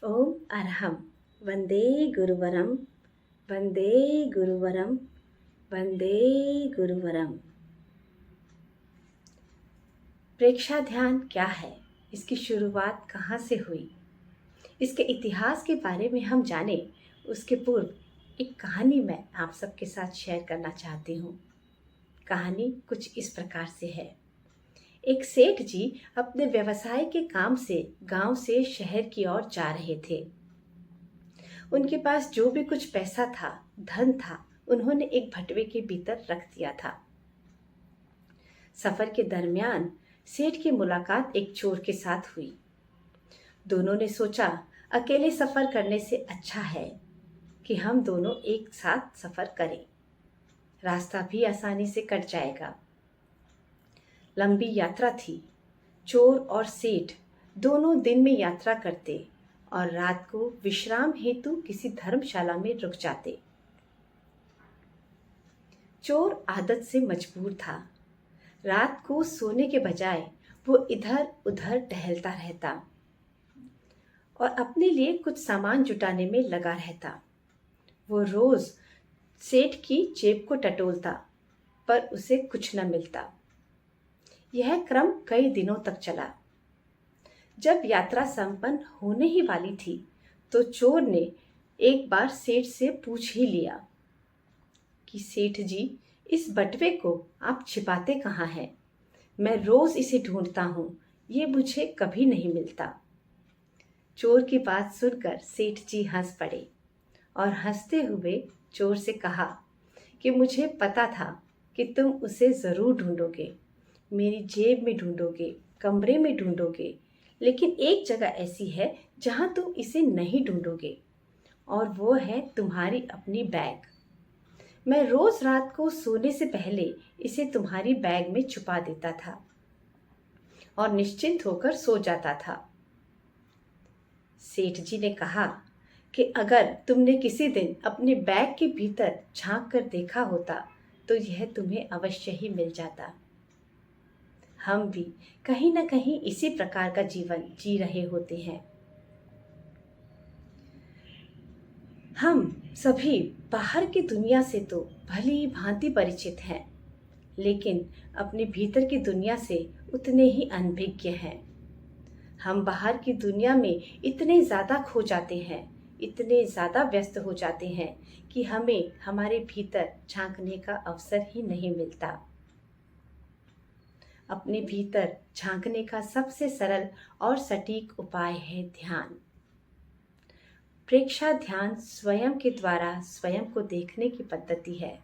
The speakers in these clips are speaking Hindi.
ओम अरहम वंदे गुरुवरम वंदे गुरुवरम वंदे गुरुवरम। प्रेक्षा ध्यान क्या है, इसकी शुरुआत कहाँ से हुई, इसके इतिहास के बारे में हम जाने उसके पूर्व एक कहानी मैं आप सबके साथ शेयर करना चाहती हूँ। कहानी कुछ इस प्रकार से है। एक सेठ जी अपने व्यवसाय के काम से गांव से शहर की ओर जा रहे थे। उनके पास जो भी कुछ पैसा था, धन था, उन्होंने एक भटवे के भीतर रख दिया था। सफर के दरमियान सेठ की मुलाकात एक चोर के साथ हुई। दोनों ने सोचा अकेले सफर करने से अच्छा है कि हम दोनों एक साथ सफर करें, रास्ता भी आसानी से कट जाएगा। लंबी यात्रा थी। चोर और सेठ दोनों दिन में यात्रा करते और रात को विश्राम हेतु किसी धर्मशाला में रुक जाते। चोर आदत से मजबूर था। रात को सोने के बजाय वो इधर उधर टहलता रहता और अपने लिए कुछ सामान जुटाने में लगा रहता। वो रोज सेठ की जेब को टटोलता, पर उसे कुछ न मिलता। यह क्रम कई दिनों तक चला। जब यात्रा संपन्न होने ही वाली थी तो चोर ने एक बार सेठ से पूछ ही लिया कि सेठ जी, इस बटवे को आप छिपाते कहाँ हैं? मैं रोज इसे ढूंढता हूँ, ये मुझे कभी नहीं मिलता। चोर की बात सुनकर सेठ जी हंस पड़े और हंसते हुए चोर से कहा कि मुझे पता था कि तुम उसे जरूर ढूंढोगे, मेरी जेब में ढूंढोगे, कमरे में ढूंढोगे, लेकिन एक जगह ऐसी है जहां तुम इसे नहीं ढूंढोगे, और वो है तुम्हारी अपनी बैग। मैं रोज रात को सोने से पहले इसे तुम्हारी बैग में छुपा देता था और निश्चिंत होकर सो जाता था। सेठ जी ने कहा कि अगर तुमने किसी दिन अपने बैग के भीतर झांक कर देखा होता तो यह तुम्हें अवश्य ही मिल जाता। हम भी कहीं न कहीं इसी प्रकार का जीवन जी रहे होते हैं। हम सभी बाहर की दुनिया से तो भली भांति परिचित हैं, लेकिन अपने भीतर की दुनिया से उतने ही अनभिज्ञ हैं। हम बाहर की दुनिया में इतने ज़्यादा खो जाते हैं, इतने ज़्यादा व्यस्त हो जाते हैं कि हमें हमारे भीतर झांकने का अवसर ही नहीं मिलता। अपने भीतर झांकने का सबसे सरल और सटीक उपाय है ध्यान। प्रेक्षा ध्यान स्वयं के द्वारा स्वयं को देखने की पद्धति है।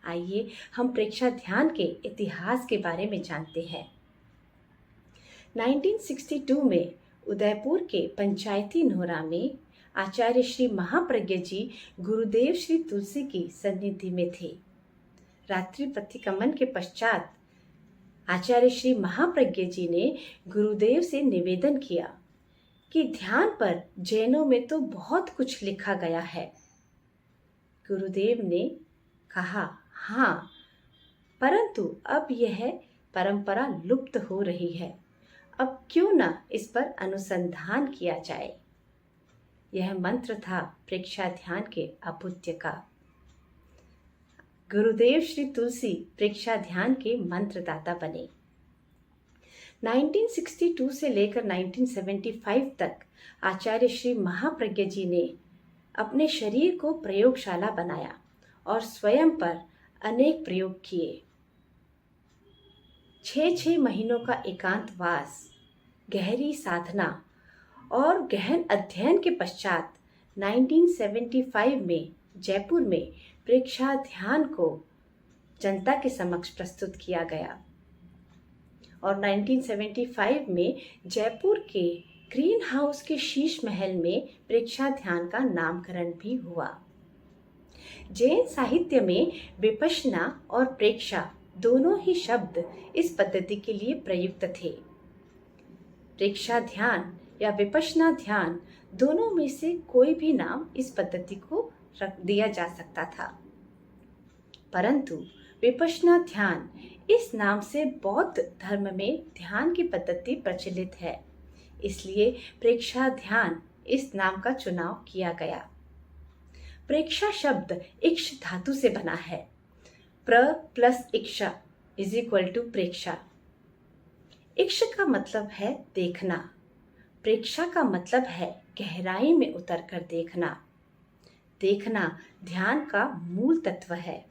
आइए हम प्रेक्षा ध्यान के इतिहास के बारे में जानते हैं। 1962 में उदयपुर के पंचायती नोहरा में आचार्य श्री महाप्रज्ञ जी गुरुदेव श्री तुलसी की सन्निधि में थे। रात्रि प्रतिक्रमण के पश्चात आचार्य श्री महाप्रज्ञ जी ने गुरुदेव से निवेदन किया कि ध्यान पर जैनों में तो बहुत कुछ लिखा गया है। गुरुदेव ने कहा, हाँ, परंतु अब यह परंपरा लुप्त हो रही है, अब क्यों न इस पर अनुसंधान किया जाए। यह मंत्र था प्रेक्षा ध्यान के अभूत्य का। गुरुदेव श्री तुलसी प्रेक्षा ध्यान के मंत्रदाता बने। 1962 से लेकर 1975 तक आचार्य श्री महाप्रज्ञ जी ने अपने शरीर को प्रयोगशाला बनाया और स्वयं पर अनेक प्रयोग किए। 6 महीनों का एकांतवास, गहरी साधना और गहन अध्ययन के पश्चात 1975 में जयपुर में प्रेक्षा ध्यान को जनता के समक्ष प्रस्तुत किया गया और 1975 में जयपुर के ग्रीन हाउस के शीश महल में प्रेक्षा ध्यान का नामकरण भी हुआ। जैन साहित्य में विपश्यना और प्रेक्षा दोनों ही शब्द इस पद्धति के लिए प्रयुक्त थे। प्रेक्षा ध्यान या विपश्यना ध्यान दोनों में से कोई भी नाम इस पद्धति को रख दिया जा सकता था, परंतु विपश्यना ध्यान इस नाम से बौद्ध धर्म में ध्यान की पद्धति प्रचलित है, इसलिए प्रेक्षा ध्यान इस नाम का चुनाव किया गया। प्रेक्षा शब्द इक्ष धातु से बना है। प्र प्लस इक्षा इज इक्वल टू प्रेक्षा। इक्ष का मतलब है देखना, प्रेक्षा का मतलब है गहराई में उतरकर देखना। देखना ध्यान का मूल तत्व है,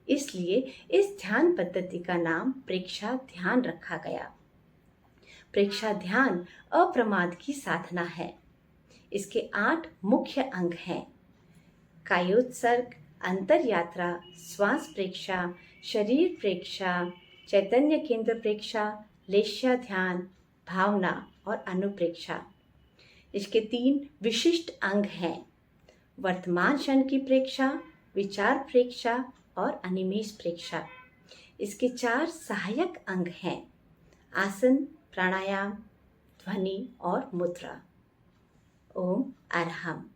इसलिए इस ध्यान पद्धति का नाम प्रेक्षा ध्यान रखा गया। प्रेक्षा ध्यान अप्रमाद की साधना है। इसके 8 मुख्य अंग हैं: कायोत्सर्ग, अंतर यात्रा, श्वास प्रेक्षा, शरीर प्रेक्षा, चैतन्य केंद्र प्रेक्षा, लेश्या ध्यान, भावना और अनुप्रेक्षा। इसके 3 विशिष्ट अंग हैं: वर्तमान क्षण की प्रेक्षा, विचार प्रेक्षा और अनिमेष प्रेक्षा। इसके 4 सहायक अंग हैं: आसन, प्राणायाम, ध्वनि और मुद्रा। ओम अरहम।